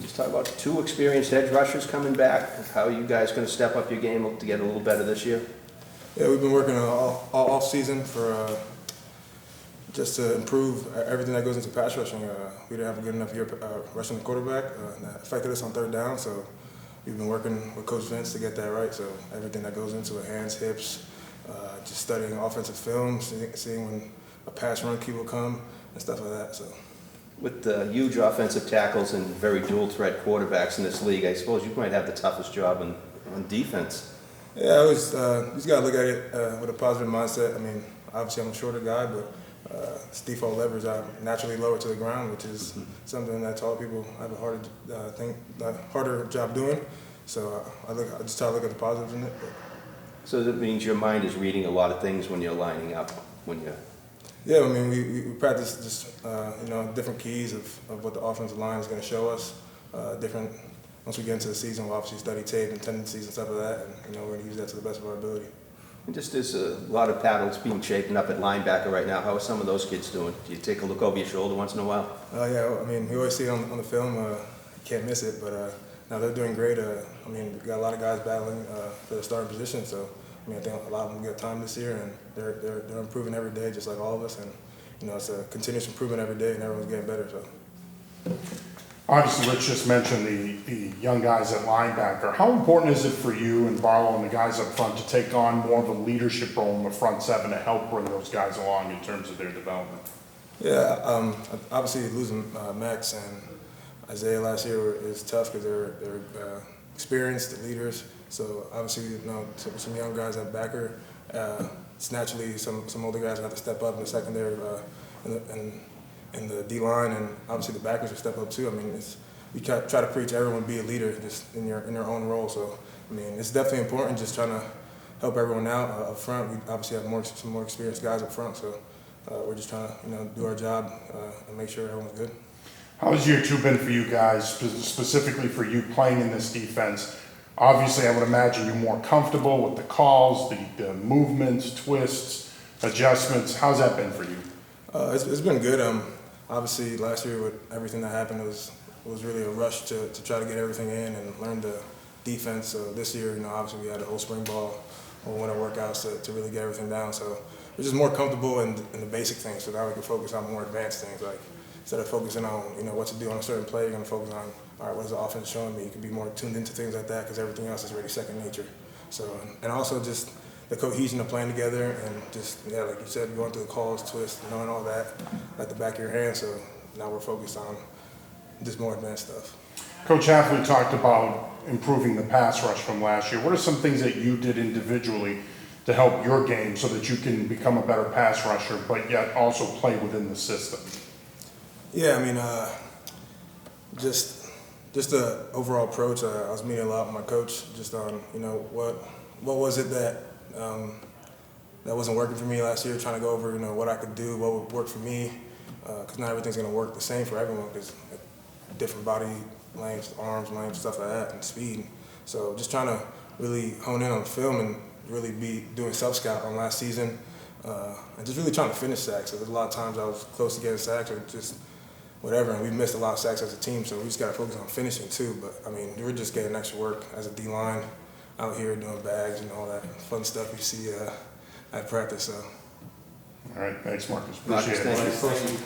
Let's talk about 2 experienced edge rushers coming back. How are you guys going to step up your game to get a little better this year? Yeah, we've been working all off season for just to improve everything that goes into pass rushing. We didn't have a good enough year rushing the quarterback. That affected us on third down, so we've been working with Coach Vince to get that right. So everything that goes into it, hands, hips, just studying offensive film, seeing when a pass run key will come and stuff like that. So. With the huge offensive tackles and very dual threat quarterbacks in this league, I suppose you might have the toughest job on defense. Yeah, you just got to look at it with a positive mindset. I mean, obviously I'm a shorter guy, but default leverage I'm naturally lower to the ground, which is something that tall people have a harder job doing. So I just try to look at the positives in it. So that means your mind is reading a lot of things when you're lining up, when you're... Yeah, I mean, we practice just, different keys of what the offensive line is going to show us. Once we get into the season, we'll obviously study tape and tendencies and stuff like that, and we're going to use that to the best of our ability. And just there's a lot of paddles being shaken up at linebacker right now. How are some of those kids doing? Do you take a look over your shoulder once in a while? Yeah, I mean, we always see it on the film. You can't miss it, but no, they're doing great. I mean, we've got a lot of guys battling for the starting position, so I mean, I think a lot of them get time this year, and they're improving every day, just like all of us. And it's a continuous improvement every day, and everyone's getting better. So. Obviously, Rich just mentioned the young guys at linebacker. How important is it for you and Barlow and the guys up front to take on more of a leadership role in the front seven to help bring those guys along in terms of their development? Yeah, obviously losing Max and Isaiah last year is tough because they're experienced leaders. So obviously, some young guys at backer. It's naturally some older guys have to step up in the secondary in the D line, and obviously the backers will step up too. I mean, we try to preach everyone be a leader just in your own role. So I mean, it's definitely important. Just trying to help everyone out up front. We obviously have some more experienced guys up front, so we're just trying to do our job and make sure everyone's good. How has year 2 been for you guys, specifically for you playing in this defense? Obviously, I would imagine you're more comfortable with the calls, the movements, twists, adjustments. How's that been for you? It's been good. Obviously, last year with everything that happened, it was really a rush to try to get everything in and learn the defense. So this year, obviously we had a whole spring ball or winter workouts to really get everything down. So we're just more comfortable in the basic things. So now we can focus on more advanced things. Like instead of focusing on what to do on a certain play, you're going to focus on, all right, what is the offense showing me? You can be more tuned into things like that because everything else is really second nature. So and also just the cohesion of playing together and just, like you said, going through the calls, twists, knowing all that at the back of your hand. So now we're focused on just more advanced stuff. Coach Hafley talked about improving the pass rush from last year. What are some things that you did individually to help your game so that you can become a better pass rusher, but yet also play within the system? Yeah, I mean, just the overall approach. I was meeting a lot with my coach just on, what was it that wasn't working for me last year, trying to go over, what I could do, what would work for me, because not everything's going to work the same for everyone because different body lengths, arms length, stuff like that, and speed. So just trying to really hone in on film and really be doing self-scout on last season and just really trying to finish sacks. So there's a lot of times I was close to getting sacks or just whatever, and we missed a lot of sacks as a team, so we just got to focus on finishing too. But, I mean, we're just getting extra work as a D-line out here doing bags and all that fun stuff we see at practice. So. All right, thanks, Marcus. Appreciate it. Thank you.